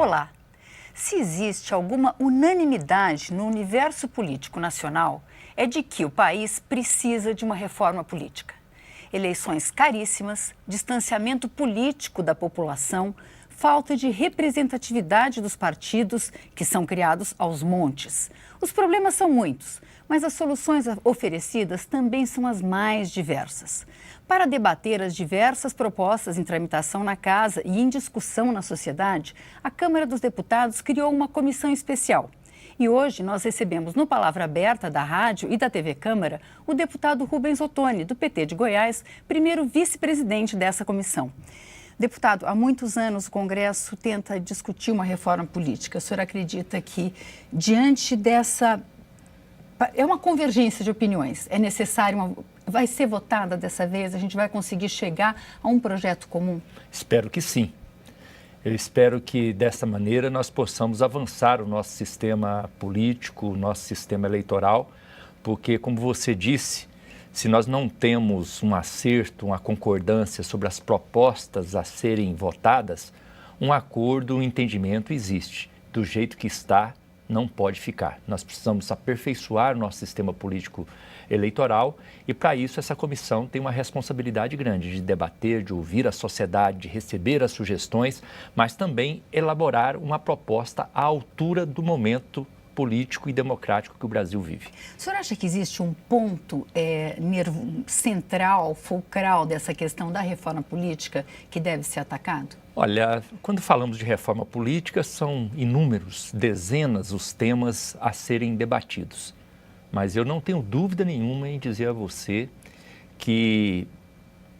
Olá! Se existe alguma unanimidade no universo político nacional, é de que o país precisa de uma reforma política. Eleições caríssimas, distanciamento político da população, falta de representatividade dos partidos, que são criados aos montes. Os problemas são muitos, mas as soluções oferecidas também são as mais diversas. Para debater as diversas propostas em tramitação na Casa e em discussão na sociedade, a Câmara dos Deputados criou uma comissão especial. E hoje nós recebemos no Palavra Aberta da Rádio e da TV Câmara o deputado Rubens Ottoni, do PT de Goiás, primeiro vice-presidente dessa comissão. Deputado, há muitos anos o Congresso tenta discutir uma reforma política. O senhor acredita que, diante dessa... É uma convergência de opiniões, é necessário, vai ser votada dessa vez? A gente vai conseguir chegar a um projeto comum? Espero que sim. Eu espero que, dessa maneira, nós possamos avançar o nosso sistema político, o nosso sistema eleitoral, porque, como você disse, se nós não temos um acerto, uma concordância sobre as propostas a serem votadas, um acordo, um entendimento existe. Do jeito que está, não pode ficar. Nós precisamos aperfeiçoar o nosso sistema político eleitoral e, para isso, essa comissão tem uma responsabilidade grande de debater, de ouvir a sociedade, de receber as sugestões, mas também elaborar uma proposta à altura do momento político e democrático que o Brasil vive. O senhor acha que existe um ponto central, fulcral dessa questão da reforma política que deve ser atacado? Olha, quando falamos de reforma política, são inúmeros, dezenas os temas a serem debatidos. Mas eu não tenho dúvida nenhuma em dizer a você que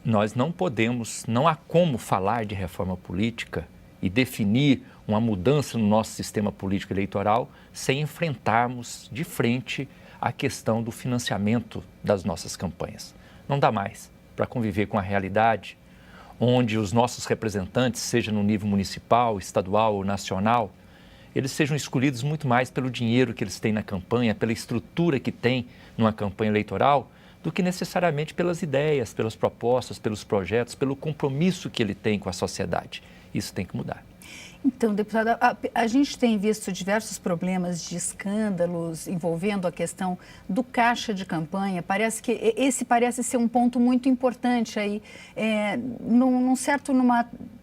nós não podemos, não há como falar de reforma política e definir uma mudança no nosso sistema político eleitoral sem enfrentarmos de frente a questão do financiamento das nossas campanhas. Não dá mais para conviver com a realidade onde os nossos representantes, seja no nível municipal, estadual ou nacional, eles sejam escolhidos muito mais pelo dinheiro que eles têm na campanha, pela estrutura que tem numa campanha eleitoral, do que necessariamente pelas ideias, pelas propostas, pelos projetos, pelo compromisso que ele tem com a sociedade. Isso tem que mudar. Então, deputada, a gente tem visto diversos problemas de escândalos envolvendo a questão do caixa de campanha. Parece que esse parece ser um ponto muito importante aí,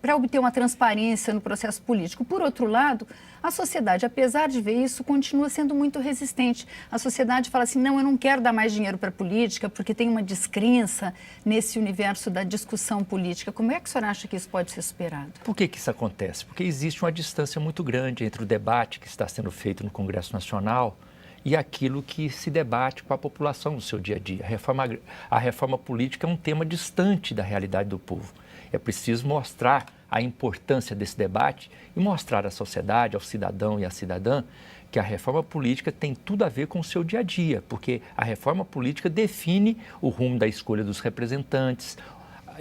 para obter uma transparência no processo político. Por outro lado, a sociedade, apesar de ver isso, continua sendo muito resistente. A sociedade fala assim, não, eu não quero dar mais dinheiro para a política, porque tem uma descrença nesse universo da discussão política. Como é que o senhor acha que isso pode ser superado? Por que isso acontece? Porque existe uma distância muito grande entre o debate que está sendo feito no Congresso Nacional e aquilo que se debate com a população no seu dia a dia. A reforma política é um tema distante da realidade do povo. É preciso mostrar a importância desse debate e mostrar à sociedade, ao cidadão e à cidadã, que a reforma política tem tudo a ver com o seu dia a dia, porque a reforma política define o rumo da escolha dos representantes,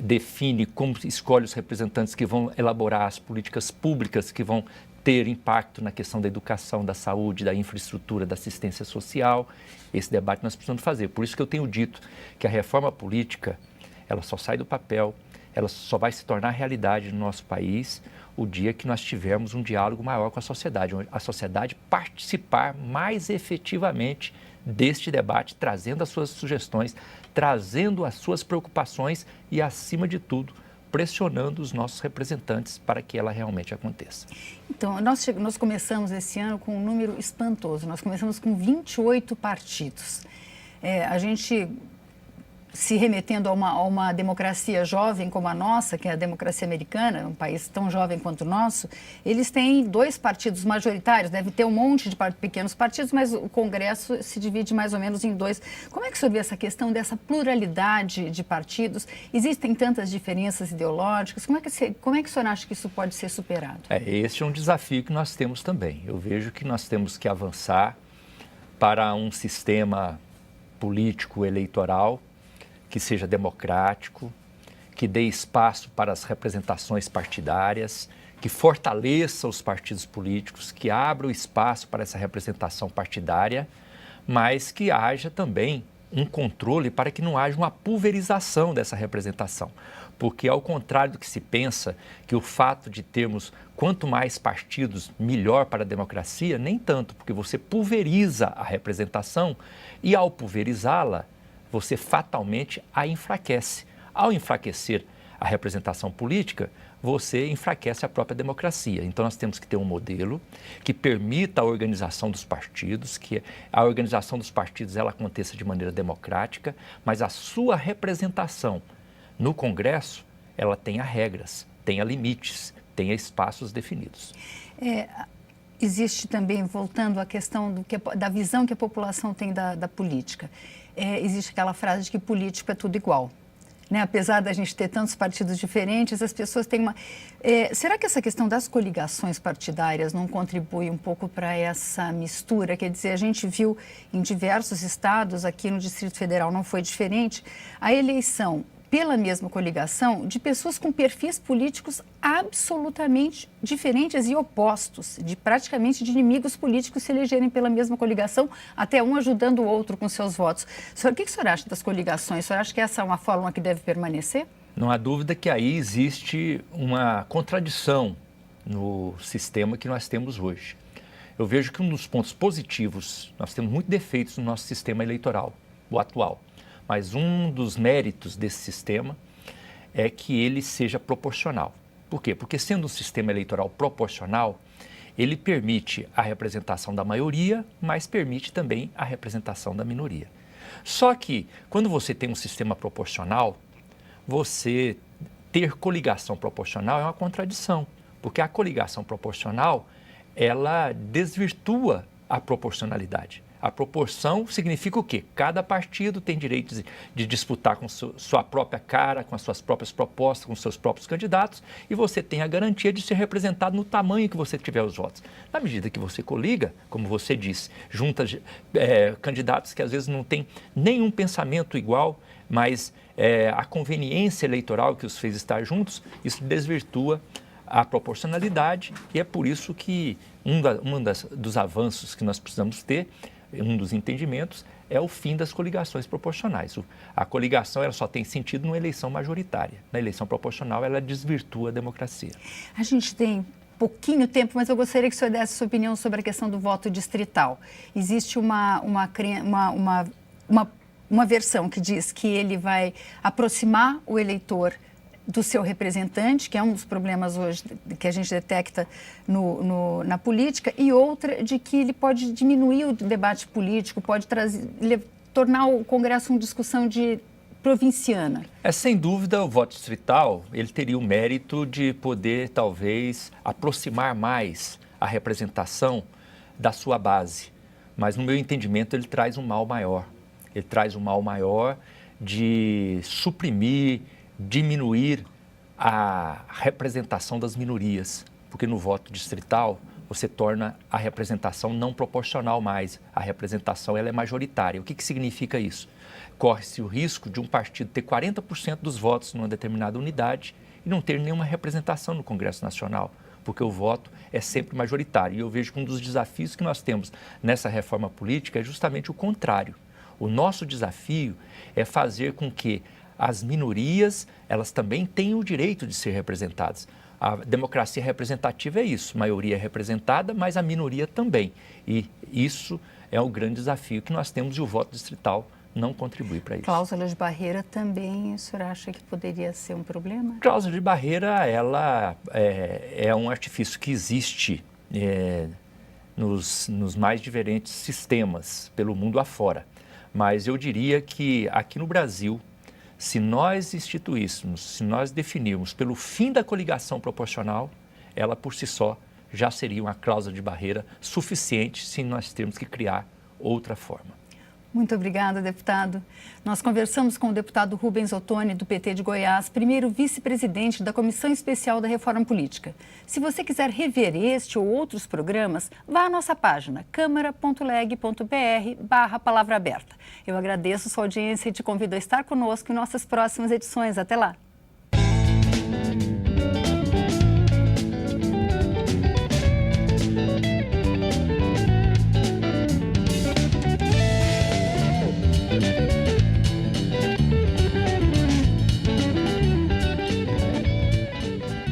define como escolhe os representantes que vão elaborar as políticas públicas que vão ter impacto na questão da educação, da saúde, da infraestrutura, da assistência social. Esse debate nós precisamos fazer. Por isso que eu tenho dito que a reforma política, ela só sai do papel, ela só vai se tornar realidade no nosso país o dia que nós tivermos um diálogo maior com a sociedade participar mais efetivamente deste debate, trazendo as suas sugestões, trazendo as suas preocupações e, acima de tudo, pressionando os nossos representantes para que ela realmente aconteça. Então, nós começamos esse ano com um número espantoso. Nós começamos com 28 partidos. A gente, se remetendo a uma democracia jovem como a nossa, que é a democracia americana, um país tão jovem quanto o nosso, eles têm 2 partidos majoritários, deve ter um monte de pequenos partidos, mas o Congresso se divide mais ou menos em 2. Como é que o senhor vê essa questão dessa pluralidade de partidos? Existem tantas diferenças ideológicas, como é que o senhor acha que isso pode ser superado? Esse é um desafio que nós temos também. Eu vejo que nós temos que avançar para um sistema político eleitoral que seja democrático, que dê espaço para as representações partidárias, que fortaleça os partidos políticos, que abra o espaço para essa representação partidária, mas que haja também um controle para que não haja uma pulverização dessa representação. Porque, ao contrário do que se pensa, que o fato de termos quanto mais partidos, melhor para a democracia, nem tanto, porque você pulveriza a representação e, ao pulverizá-la, você fatalmente a enfraquece. Ao enfraquecer a representação política, você enfraquece a própria democracia. Então, nós temos que ter um modelo que permita a organização dos partidos, que a organização dos partidos ela aconteça de maneira democrática, mas a sua representação no Congresso, ela tenha regras, tenha limites, tenha espaços definidos. Existe também, voltando à questão da visão que a população tem da política, existe aquela frase de que político é tudo igual. Né? Apesar da gente ter tantos partidos diferentes, as pessoas têm uma... será que essa questão das coligações partidárias não contribui um pouco para essa mistura? Quer dizer, a gente viu em diversos estados, aqui no Distrito Federal não foi diferente, a eleição pela mesma coligação de pessoas com perfis políticos absolutamente diferentes e opostos, praticamente de inimigos políticos se elegerem pela mesma coligação, até um ajudando o outro com seus votos. O que o senhor acha das coligações? O senhor acha que essa é uma fórmula que deve permanecer? Não há dúvida que aí existe uma contradição no sistema que nós temos hoje. Eu vejo que um dos pontos positivos, nós temos muitos defeitos no nosso sistema eleitoral, o atual. Mas um dos méritos desse sistema é que ele seja proporcional. Por quê? Porque sendo um sistema eleitoral proporcional, ele permite a representação da maioria, mas permite também a representação da minoria. Só que, quando você tem um sistema proporcional, você ter coligação proporcional é uma contradição, porque a coligação proporcional, ela desvirtua a proporcionalidade. A proporção significa o quê? Cada partido tem direito de disputar com sua própria cara, com as suas próprias propostas, com seus próprios candidatos, e você tem a garantia de ser representado no tamanho que você tiver os votos. Na medida que você coliga, como você disse, junta candidatos que às vezes não têm nenhum pensamento igual, mas a conveniência eleitoral que os fez estar juntos, isso desvirtua a proporcionalidade, e é por isso que dos avanços que nós precisamos ter, um dos entendimentos, é o fim das coligações proporcionais. A coligação ela só tem sentido numa eleição majoritária. Na eleição proporcional, ela desvirtua a democracia. A gente tem pouquinho tempo, mas eu gostaria que o senhor desse sua opinião sobre a questão do voto distrital. Existe uma versão que diz que ele vai aproximar o eleitor do seu representante, que é um dos problemas hoje que a gente detecta na política, e outra de que ele pode diminuir o debate político, pode tornar o Congresso uma discussão provinciana. Sem dúvida, o voto distrital ele teria o mérito de poder, talvez, aproximar mais a representação da sua base. Mas, no meu entendimento, ele traz um mal maior. Ele traz um mal maior de suprimir, diminuir a representação das minorias, porque no voto distrital você torna a representação não proporcional mais, a representação ela é majoritária. O que significa isso? Corre-se o risco de um partido ter 40% dos votos numa determinada unidade e não ter nenhuma representação no Congresso Nacional, porque o voto é sempre majoritário. E eu vejo que um dos desafios que nós temos nessa reforma política é justamente o contrário. O nosso desafio é fazer com que as minorias, elas também têm o direito de ser representadas. A democracia representativa é isso, a maioria é representada, mas a minoria também. E isso é o grande desafio que nós temos e o voto distrital não contribui para isso. Cláusula de barreira também, o senhor acha que poderia ser um problema? Cláusula de barreira, ela é um artifício que existe nos mais diferentes sistemas pelo mundo afora. Mas eu diria que aqui no Brasil, se nós instituíssemos, se nós definirmos pelo fim da coligação proporcional, ela por si só já seria uma cláusula de barreira suficiente se nós termos que criar outra forma. Muito obrigada, deputado. Nós conversamos com o deputado Rubens Ottoni, do PT de Goiás, primeiro vice-presidente da Comissão Especial da Reforma Política. Se você quiser rever este ou outros programas, vá à nossa página câmara.leg.br/palavra aberta. Eu agradeço sua audiência e te convido a estar conosco em nossas próximas edições. Até lá!